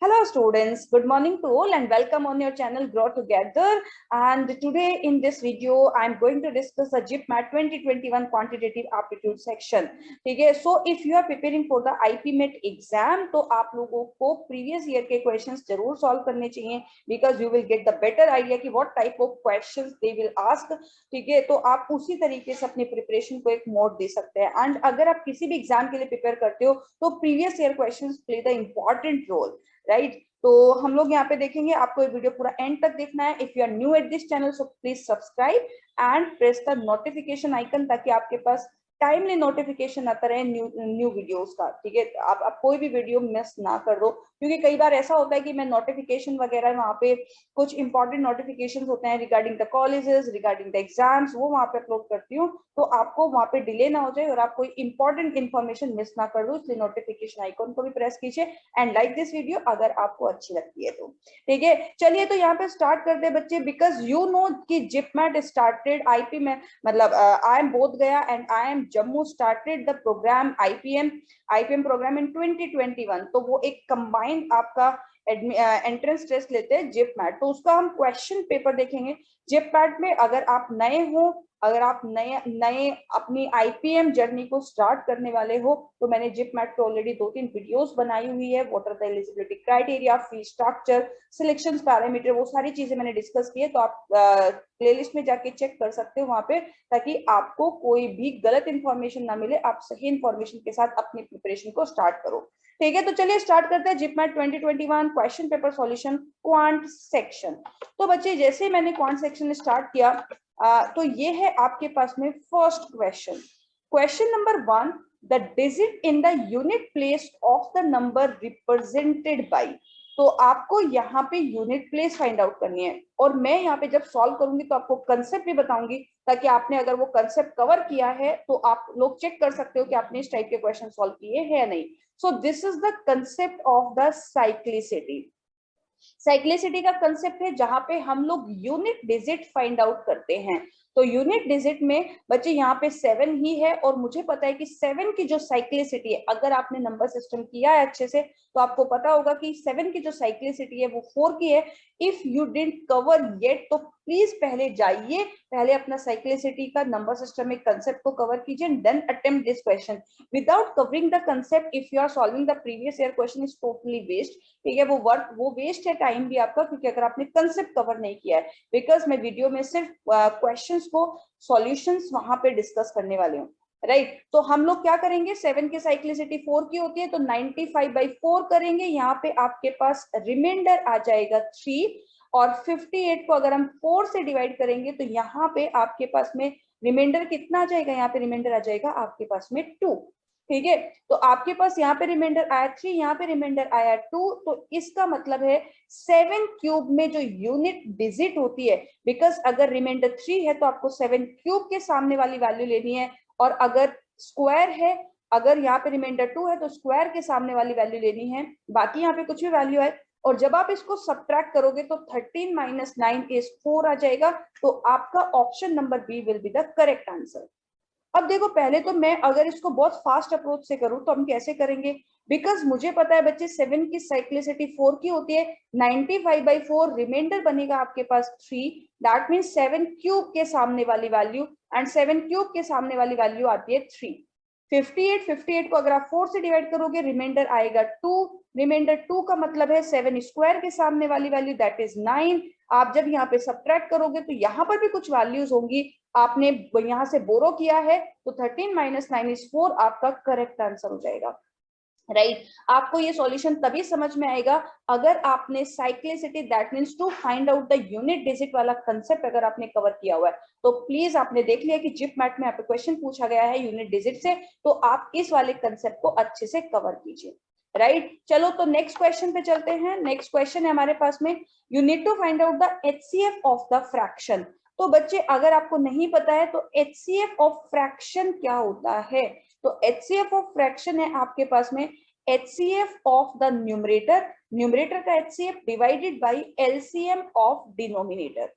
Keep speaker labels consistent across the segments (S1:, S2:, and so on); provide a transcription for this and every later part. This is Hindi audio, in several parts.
S1: Hello students, good morning to all and welcome on your channel Grow Together. And today in this video, I'm going to discuss the GIPMAT 2021 quantitative aptitude section. ठीक है, so if you are preparing for the IPMET exam, तो आप लोगों को previous year के questions जरूर solve करने चाहिए because you will get the better idea कि what type of questions they will ask. ठीक है, तो आप उसी तरीके से अपनी प्रिपरेशन को एक मोड दे सकते हैं. एंड अगर आप किसी भी एग्जाम के लिए प्रिपेयर करते हो तो previous year questions play the important role, right. तो हम लोग यहाँ पे देखेंगे, आपको ये वीडियो पूरा एंड तक देखना है. If you are new at this channel so please subscribe and press the notification icon ताकि आपके पास टाइमली नोटिफिकेशन आता रहे न्यू वीडियोस का. ठीक है, आप कोई भी वीडियो मिस ना कर दो, क्योंकि कई बार ऐसा होता है कि मैं नोटिफिकेशन वगैरह वहाँ पे कुछ इंपॉर्टेंट नोटिफिकेशंस होते हैं regarding the colleges, regarding the exams, वो वहाँ पे अपलोड करती हूँ. तो आपको वहाँ पे डिले ना हो जाए और आप कोई इंपॉर्टेंट इन्फॉर्मेशन मिस ना कर दो, इसलिए नोटिफिकेशन आइकन को भी प्रेस कीजिए एंड लाइक दिस वीडियो अगर आपको अच्छी लगती है तो. ठीक है, चलिए तो यहाँ पे स्टार्ट करते हैं बच्चे. बिकॉज यू नो कि जिपमैट स्टार्टेड आईपी में, मतलब I am Bodh Gaya and IIM Jammu started the programme IPM programme in 2021. तो वो एक कंबाइंड आपका एंट्रेंस टेस्ट लेते हैं जिपमैट. तो उसका हम क्वेश्चन पेपर देखेंगे. जिपमैट में अगर आप नए हो, अगर आप नए अपनी आईपीएम जर्नी को स्टार्ट करने वाले हो, तो मैंने जिपमैट पे ऑलरेडी 2-3 वीडियोस बनाई हुई है. What are the eligibility criteria, fee structure, selection parameter, वो सारी चीजें मैंने डिस्कस की है. तो आप प्लेलिस्ट में जाके चेक कर सकते हो वहां पे, ताकि आपको कोई भी गलत इंफॉर्मेशन ना मिले, आप सही इंफॉर्मेशन के साथ अपनी प्रिपरेशन को स्टार्ट करो. ठीक है, तो चलिए स्टार्ट करते हैं. जिपमैट 2021 question paper solution quant section. तो बच्चे जैसे ही मैंने क्वांट सेक्शन स्टार्ट किया, तो ये है आपके पास में first question. Question number 1, the digit in the unit place of the number represented by. तो आपको यहाँ पे यूनिट प्लेस फाइंड आउट करनी है, और मैं यहाँ पे जब सॉल्व करूंगी तो आपको कंसेप्ट भी बताऊंगी, ताकि आपने अगर वो कंसेप्ट कवर किया है तो आप लोग चेक कर सकते हो कि आपने इस टाइप के क्वेश्चन सॉल्व किए हैं या नहीं. So this is the concept of the cyclicity. Cyclicity का कंसेप्ट है जहां पे हम लोग यूनिट डिजिट फाइंड आउट करते हैं. तो यूनिट डिजिट में बच्चे यहाँ पे 7 ही है, और मुझे पता है कि 7 की जो साइक्लिसिटी है, अगर आपने नंबर सिस्टम किया है अच्छे से तो आपको पता होगा कि 7 की जो साइक्लिसिटी है वो 4 की है. If you didn't cover yet तो प्लीज पहले जाइए, पहले अपना साइक्लिसिटी का नंबर सिस्टम में कंसेप्ट को कवर कीजिए, then attempt this question. Without covering the concept if you are solving the previous year question is totally waste. ठीक है, वो वेस्ट है टाइम भी आपका, क्योंकि अगर आपने कंसेप्ट कवर नहीं किया है. बिकॉज मैं वीडियो में सिर्फ क्वेश्चंस को सॉल्यूशंस वहां पे डिस्कस करने वाले हूँ, राइट. तो हम लोग क्या करेंगे, 7 की साइक्लिसिटी 4 की होती है, तो 95/4 करेंगे. यहाँ पे आपके पास रिमाइंडर आ जाएगा 3, और 58 को अगर हम 4 से डिवाइड करेंगे तो यहाँ पे आपके पास में रिमाइंडर कितना आ जाएगा, यहाँ पे रिमाइंडर आ जाएगा आपके पास में 2. ठीक है, तो आपके पास यहाँ पे रिमाइंडर आया 3, यहाँ पे रिमाइंडर आया 2. तो इसका मतलब है 7 क्यूब में जो यूनिट डिजिट होती है, बिकॉज अगर रिमाइंडर 3 है तो आपको 7 क्यूब के सामने वाली वैल्यू लेनी है, और अगर स्क्वायर है, अगर यहाँ पे रिमाइंडर 2 है तो स्क्वायर के सामने वाली वैल्यू लेनी है, बाकी यहाँ पे कुछ भी वैल्यू है. और जब आप इसको सब्ट्रैक्ट करोगे तो 13 - 9 इज 4 आ जाएगा. तो आपका option number B will be the correct answer. अब देखो, पहले तो मैं अगर इसको बहुत फास्ट अप्रोच से करूं तो हम कैसे करेंगे, बिकॉज मुझे पता है बच्चे 7 की साइक्लिसिटी 4 की होती है. 95/4 रिमाइंडर बनेगा आपके पास 3, दैट मीन्स 7 क्यूब के सामने वाली वैल्यू, एंड 7 क्यूब के सामने वाली वैल्यू आती है 3. 58 को अगर आप 4 से डिवाइड करोगे रिमाइंडर आएगा 2. रिमाइंडर 2 का मतलब है 7 स्क्वायर के सामने वाली वैल्यू, दैट इज 9. आप जब यहाँ पे सब्ट्रैक्ट करोगे तो यहाँ पर भी कुछ वैल्यूज होंगी, आपने यहाँ से बोरो किया है, तो 13 - 9 इज 4 आपका करेक्ट आंसर हो जाएगा, राइट. आपको ये सॉल्यूशन तभी समझ में आएगा अगर आपने cyclicity, that means to find out the unit digit वाला कंसेप्ट अगर आपने कवर किया हुआ है. तो प्लीज आपने देख लिया कि जिपमैट में आपको क्वेश्चन पूछा गया है यूनिट डिजिट से, तो आप इस वाले कंसेप्ट को अच्छे से कवर कीजिए, राइट. चलो तो नेक्स्ट क्वेश्चन पे चलते हैं. नेक्स्ट क्वेश्चन है हमारे पास में, you need to find out the HCF of the fraction. तो बच्चे अगर आपको नहीं पता है तो HCF ऑफ फ्रैक्शन क्या होता है, तो HCF ऑफ फ्रैक्शन है आपके पास में HCF of the numerator, numerator का HCF divided by LCM of denominator,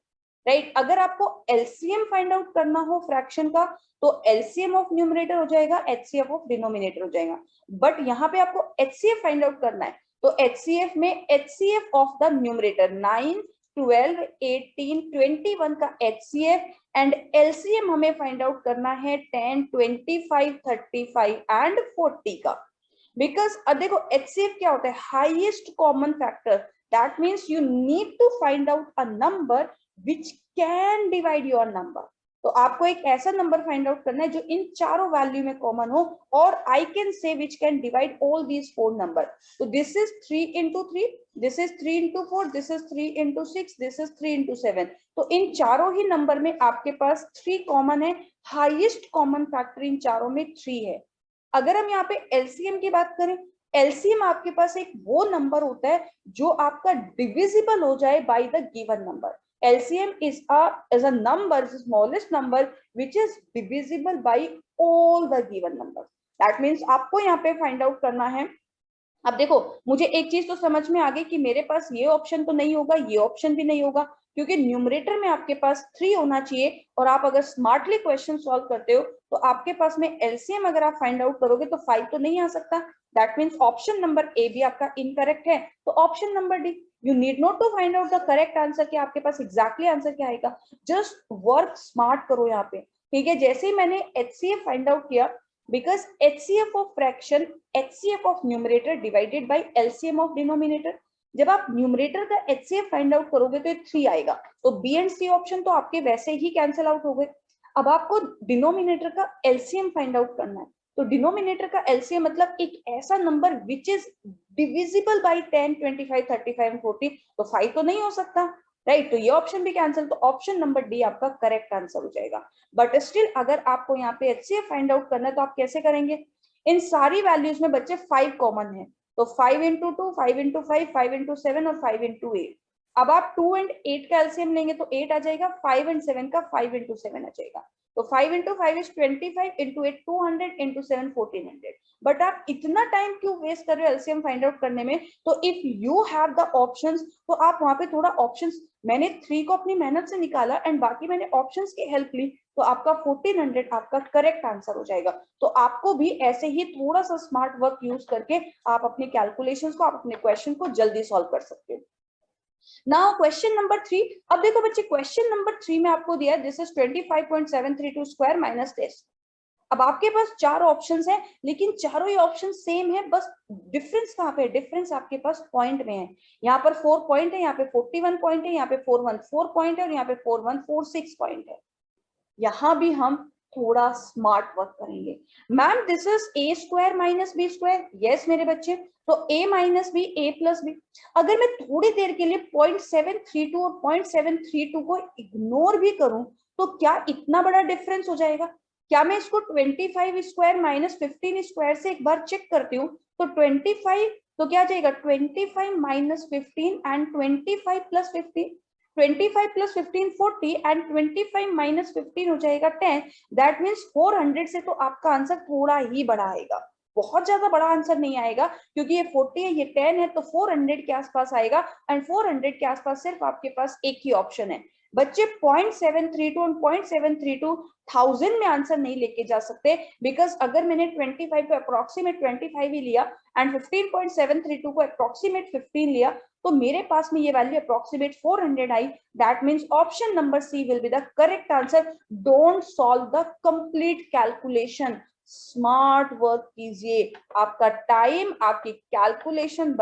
S1: right. अगर आपको LCM फाइंड आउट करना हो फ्रैक्शन का तो LCM ऑफ न्यूमरेटर हो जाएगा, HCF ऑफ डिनोमिनेटर हो जाएगा. बट यहाँ पे आपको HCF फाइंड आउट करना है तो HCF में HCF ऑफ द न्यूमरेटर 9, 12, 18, 21 का HCF एंड LCM हमें फाइंड आउट करना है 10, 25, 35 एंड 40 का। बिकॉज अब देखो HCF क्या होता है, highest common factor, that means you need to find out a number which can divide your number. तो आपको एक ऐसा नंबर फाइंड आउट करना है जो इन चारों वैल्यू में कॉमन हो, और I can say which can divide all these 4 number. तो this is 3 into 3, this is 3 into 4, this is 3 into 6, this is 3 into 7। तो इन चारों ही नंबर में आपके पास 3 कॉमन है, हाईएस्ट कॉमन फैक्टर इन चारों में 3 है। अगर हम यहाँ पे एलसीएम की बात करें, एलसीएम आपके पास एक वो नंबर होता है जो आपका डिविजिबल हो जाए by the given number. LCM is a number, the smallest number which is divisible by all the given numbers. That means आपको यहाँ पे फाइंड आउट करना है। अब देखो मुझे एक चीज तो समझ में आ गई कि मेरे पास ये ऑप्शन तो नहीं होगा, ये ऑप्शन भी नहीं होगा, क्योंकि न्यूमरेटर में आपके पास 3 होना चाहिए, और आप अगर स्मार्टली क्वेश्चन सॉल्व करते हो तो आपके पास में एलसीएम अगर आप फाइंड आउट करोगे तो 5 तो नहीं आ सकता। That means option number A भी आपका इनकरेक्ट है। तो option number D, you need not to find out the correct answer कि आपके पास एग्जैक्टली आंसर क्या आएगा, जस्ट वर्क स्मार्ट करो यहाँ पे, ठीक है। जैसे ही मैंने HCF फाइंड आउट किया, because HCF of fraction, HCF of numerator divided by LCM of denominator, जब आप न्यूमरेटर का HCF फाइंड आउट करोगे तो 3 आएगा, तो बी एंड सी ऑप्शन तो आपके वैसे ही कैंसिल आउट हो गए। अब आपको डिनोमिनेटर का LCM फाइंड आउट करना है। तो डिनोमिनेटर का LCM मतलब एक ऐसा number which is divisible by 10, 25, 35 and 40, तो 5 तो नहीं हो सकता, राइट। तो ये ऑप्शन भी कैंसिल, तो ऑप्शन नंबर डी आपका करेक्ट आंसर हो जाएगा। बट स्टिल अगर आपको यहाँ पे HCF फाइंड आउट करना है तो आप कैसे करेंगे, इन सारी वैल्यूज में बच्चे 5 कॉमन है, तो 5 into 2, 5 into 5, 5 into 7 और 5 into 8। अब आप 2 and 8 का LCM लेंगे तो 8 आ जाएगा, 5 and 7 का 5 into 7 आ जाएगा। तो 5 into 5 is 25, into 8 200, into 7 1400। But आप इतना टाइम क्यों वेस्ट कर रहे हो LCM फाइंड आउट करने में? तो if you have the options तो आप वहां पे थोड़ा ऑप्शंस, मैंने 3 को अपनी मेहनत से निकाला एंड बाकी मैंने ऑप्शंस की हेल्प ली, तो आपका 1400 आपका करेक्ट आंसर हो जाएगा। तो आपको भी ऐसे ही थोड़ा सा स्मार्ट वर्क यूज करके आप अपने कैलकुलेशंस को, आप अपने क्वेश्चन को जल्दी सॉल्व कर सकते हो। नाउ क्वेश्चन नंबर 3, अब देखो बच्चे क्वेश्चन नंबर 3 में आपको दिया है this is 25.732 square minus test. अब आपके पास 4 ऑप्शंस हैं, लेकिन चारों ही ऑप्शन सेम है, बस डिफरेंस कहाँ पे है, डिफरेंस आपके पास पॉइंट में है। यहाँ पर 4 पॉइंट है, यहाँ पे 41 पॉइंट है, यहाँ पे 414 पॉइंट है और यहाँ पे 4146 पॉइंट है। यहाँ भी हम थोड़ा स्मार्ट वर्क करेंगे। Ma'am this is A square minus B square, yes मेरे बच्चे, तो a minus B A plus B. अगर मैं थोड़ी देर के लिए 0.732 और 0.732 को इग्नोर भी करूं तो क्या इतना बड़ा डिफरेंस हो जाएगा? क्या मैं इसको 25 स्क्वायर माइनस 15 स्क्वायर से एक बार चेक करती हूँ तो 25, तो क्या जाएगा 25 minus 15 and 25 plus 15, 25 plus 15 40 and 25 minus 15 हो जाएगा 10। दैट मीन्स 400 से तो आपका आंसर थोड़ा ही बड़ा आएगा, बहुत ज्यादा बड़ा आंसर नहीं आएगा, क्योंकि ये 40 है ये 10 है, तो 400 के आसपास आएगा। एंड 400 के आसपास सिर्फ आपके पास एक ही ऑप्शन है बच्चे, 0.732 और 0.732 1000 में आंसर नहीं लेके जा सकते, बिकॉज अगर मैंने 25 को अप्रोक्सीमेट 25 ही लिया एंड 15.732 को अप्रोक्सीमेट 15 लिया, तो मेरे पास में ये वैल्यू अप्रोक्सीमेट 400 आई। That means option number C will be the correct answer. Don't solve the complete calculation, smart work कीजिए, आपका टाइम आपकी कैलकुलेशन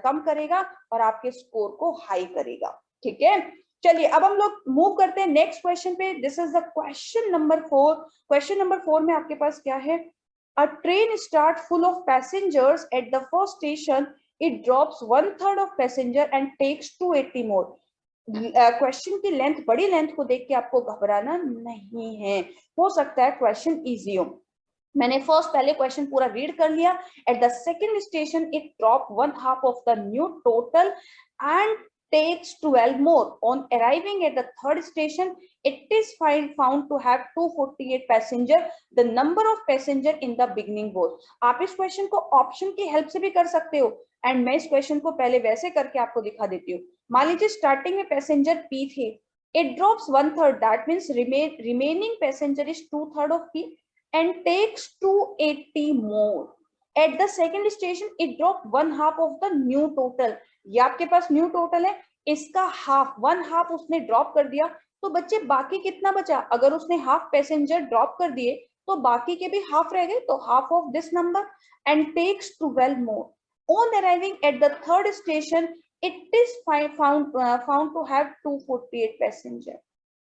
S1: कम करेगा और आपके स्कोर को हाई करेगा, ठीक है। चलिए अब हम लोग मूव करते हैं नेक्स्ट क्वेश्चन पे। This is the question number 4। Question number 4 में आपके पास क्या है, अ train start full of passengers at the first station, it drops 1/3 of passenger and takes 280 more। Question की लेंथ, बड़ी लेंथ को देख के आपको घबराना नहीं है, हो सकता है क्वेश्चन इजी हो। मैंने फर्स्ट पहले क्वेश्चन पूरा रीड कर लिया। At the second station it drop 1/2 of the new total and takes 12 more. On arriving at the third station, it is found to have 248 passenger. The number of passenger in the beginning was। आप इस क्वेश्चन को ऑप्शन की हेल्प से भी कर सकते हो, एंड मैं इस क्वेश्चन को पहले वैसे करके आपको दिखा देती हूँ। मान लीजिए स्टार्टिंग में पैसेंजर P थे, it drops 1/3, that means remaining passenger is 2/3 of P and takes 280 more। At the second station it drop 1/2 of the new total. ये आपके पास न्यू टोटल है, इसका हाफ, 1/2 उसने ड्रॉप कर दिया, तो बच्चे बाकी कितना बचा? अगर उसने हाफ पैसेंजर ड्रॉप कर दिए तो बाकी के भी हाफ रह गए, तो half of this number and takes 12 more. On arriving at the third station it is found to have 248 passenger.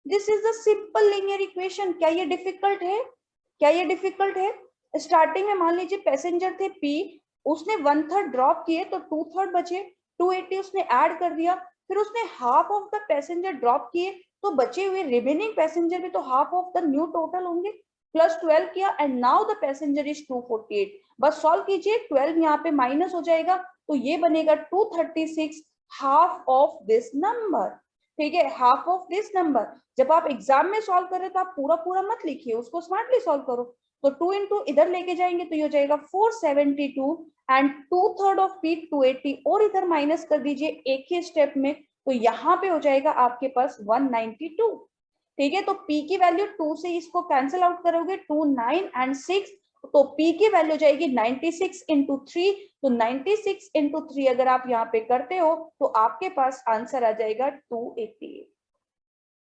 S1: This is the simple linear equation. क्या ये डिफिकल्ट है? क्या ये डिफिकल्ट है? स्टार्टिंग में मान लीजिए पैसेंजर थे P, उसने 1/3 ड्रॉप किए तो 2/3 बचे, 280 उसने ऐड कर दिया, फिर उसने half of the passenger drop किए, तो बचे हुए रिमेनिंग पैसेंजर भी तो half of the new total होंगे, प्लस 12 किया and now the passenger is 248। बस सॉल्व कीजिए, 12 यहाँ पे माइनस हो जाएगा तो ये बनेगा 236, हाफ ऑफ दिस नंबर। ठीक है, हाफ ऑफ दिस नंबर। जब आप एग्जाम में सॉल्व कर रहे तो आप पूरा पूरा मत लिखिए, उसको स्मार्टली सॉल्व करो। तो 2 into इधर लेके जाएंगे तो ये हो जाएगा 472 एंड 2/3 ऑफ P 280 और इधर माइनस कर दीजिए एक ही स्टेप में, तो यहाँ पे हो जाएगा आपके पास 192। ठीक है, तो P की वैल्यू 2 से इसको कैंसिल आउट करोगे, 2 9 एंड 6, तो P की वैल्यू हो जाएगी 96 into 3, तो 96 into 3 अगर आप यहाँ पे करते हो तो आपके पास आंसर आ जाएगा 288।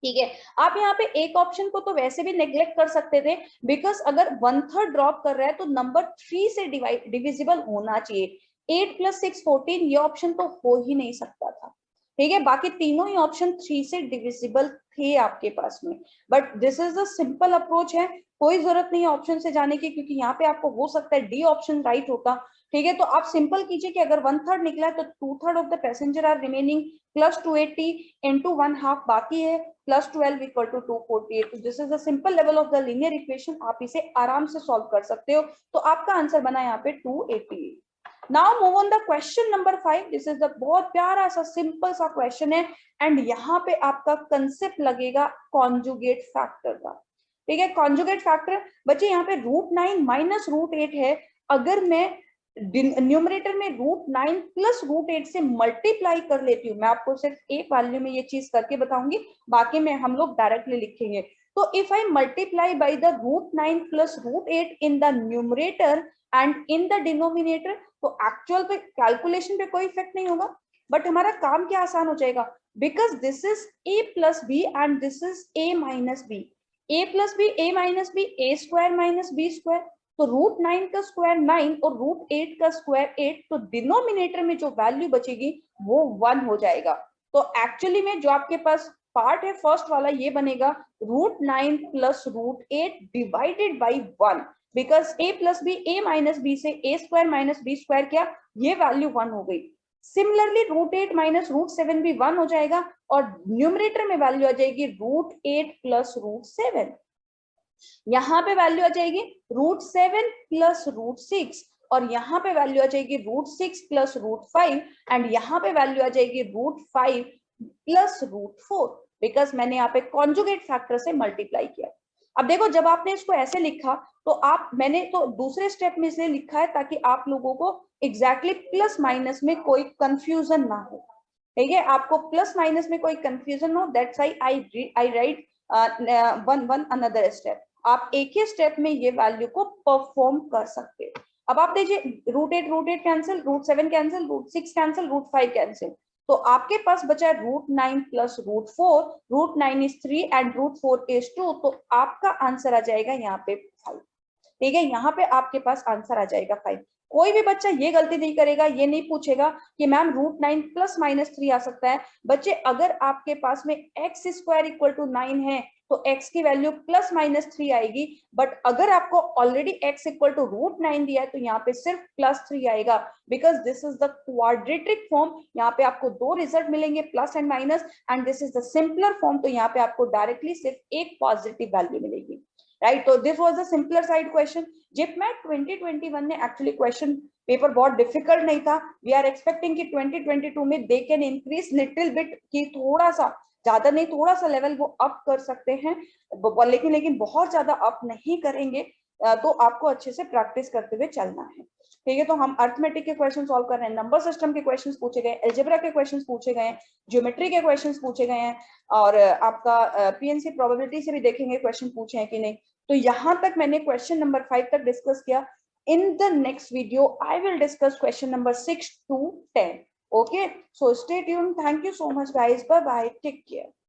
S1: ठीक है, आप यहाँ पे एक ऑप्शन को तो वैसे भी नेग्लेक्ट कर सकते थे, बिकॉज अगर 1/3 ड्रॉप कर रहा है तो नंबर 3 से डिविजिबल होना चाहिए। 8 + 6 14, ये ऑप्शन तो हो ही नहीं सकता था। ठीक है, बाकी तीनों ही ऑप्शन 3 से डिविजिबल थे आपके पास में, but this is a simple approach है, कोई जरूरत नहीं है ऑप्शन से जाने की, क्योंकि यहाँ पे आपको हो सकता है डी ऑप्शन राइट होता। ठीक है, तो आप सिंपल कीजिए कि अगर 1/3 निकला है तो 2/3 of the passenger are remaining, plus 280 into 1/2 बाकी है, plus 12 equal to 248। This is the simple level of the linear equation, आप इसे आराम से सॉल्व कर सकते हो। तो आपका आंसर बना यहाँ पे 288। Now move on the question number 5। This is the बहुत प्यारा सा सिंपल सा क्वेश्चन है एंड यहाँ पे आपका कंसेप्ट लगेगा कॉन्जुगेट फैक्टर का। ठीक है, कॉन्जुगेट फैक्टर बच्चे यहाँ पे √9 माइनस √8 है, अगर मैं न्यूमरेटर में √9 प्लस √8 से मल्टीप्लाई कर लेती हूँ, मैं आपको सिर्फ एक वैल्यू में ये चीज करके बताऊंगी, बाकी में हम लोग डायरेक्टली लिखेंगे। तो if I multiply by the √9 plus √8 in the numerator and in the denominator, तो एक्चुअल पे कैलकुलेशन पे कोई इफेक्ट नहीं होगा, बट हमारा काम क्या आसान हो जाएगा, because this is a plus B and this is a minus B, a plus B a minus B, a square minus b square, तो √9 का स्क्वायर 9 और √8 का स्क्वायर 8, तो डिनोमिनेटर में जो वैल्यू बचेगी वो 1 हो जाएगा। तो एक्चुअली में जो आपके पास पार्ट है फर्स्ट वाला, ये बनेगा √9 plus √8 divided by 1, because a plus B a minus B से a square minus b square क्या, ये वैल्यू 1 हो गई। सिमिलरली √8 माइनस √7 भी 1 हो जाएगा और न्यूमरेटर में वैल्यू आ जाएगी √8 प्लस √7, यहाँ पे वैल्यू आ जाएगी √7 प्लस √6 और यहाँ पे वैल्यू आ जाएगी √6 प्लस √5 एंड यहाँ पे वैल्यू आ जाएगी √5 प्लस √4, बिकॉज मैंने यहाँ पे कॉन्जुगेट फैक्टर से मल्टीप्लाई किया। अब देखो, जब आपने इसको ऐसे लिखा तो मैंने तो दूसरे स्टेप में इसलिए लिखा है ताकि आप लोगों को एग्जैक्टली प्लस माइनस में कोई कंफ्यूजन ना हो। ठीक है, आपको प्लस माइनस में कोई कंफ्यूजन हो, that's I right one another step. आप एक ही स्टेप में ये वैल्यू को परफॉर्म कर सकते हो। अब आप देखिए, √8 कैंसिल, √7 कैंसिल, √6 कैंसिल, √5 कैंसिल, तो आपके पास बचा √9 प्लस √4, √9 इज 3 एंड √4 इज 2, तो आपका आंसर आ जाएगा यहाँ पे 5। ठीक है, यहाँ पे आपके पास आंसर आ जाएगा 5। कोई भी बच्चा ये गलती नहीं करेगा, ये नहीं पूछेगा कि मैम √9 प्लस माइनस 3 आ सकता है। बच्चे, अगर आपके पास में x स्क्वायर इक्वल टू 9 है तो x की वैल्यू प्लस माइनस 3 आएगी, बट अगर आपको ऑलरेडी x इक्वल टू √9 दिया है तो यहाँ पे सिर्फ प्लस 3 आएगा, because this is the quadratic form. यहाँ पे आपको दो रिजल्ट मिलेंगे, plus and minus, and this is the simpler form, तो यहाँ पे आपको डायरेक्टली सिर्फ एक पॉजिटिव वैल्यू मिलेगी। राइट, तो this was the simpler side question. JIPMAT 2021 में एक्चुअली क्वेश्चन पेपर बहुत डिफिकल्ट नहीं था। वी आर एक्सपेक्टिंग कि 2022 में they can increase little bit, की थोड़ा सा, ज्यादा नहीं, थोड़ा सा लेवल वो अप कर सकते हैं, लेकिन बहुत ज्यादा अप नहीं करेंगे। तो आपको अच्छे से प्रैक्टिस करते हुए चलना है। ठीक है, तो हम अर्थमेटिक के क्वेश्चन सॉल्व कर रहे हैं, नंबर सिस्टम के क्वेश्चंस पूछे गए, अलजेब्रा के क्वेश्चंस पूछे गए हैं, ज्योमेट्री के क्वेश्चंस पूछे गए हैं, और आपका पीएनसी प्रोबेबिलिटी से भी देखेंगे क्वेश्चन पूछे हैं कि नहीं। तो यहाँ तक मैंने क्वेश्चन नंबर 5 तक डिस्कस किया। in the next video, I will discuss question number 6 to 10. Okay, so stay tuned. Thank you so much, guys. Bye bye. Take care.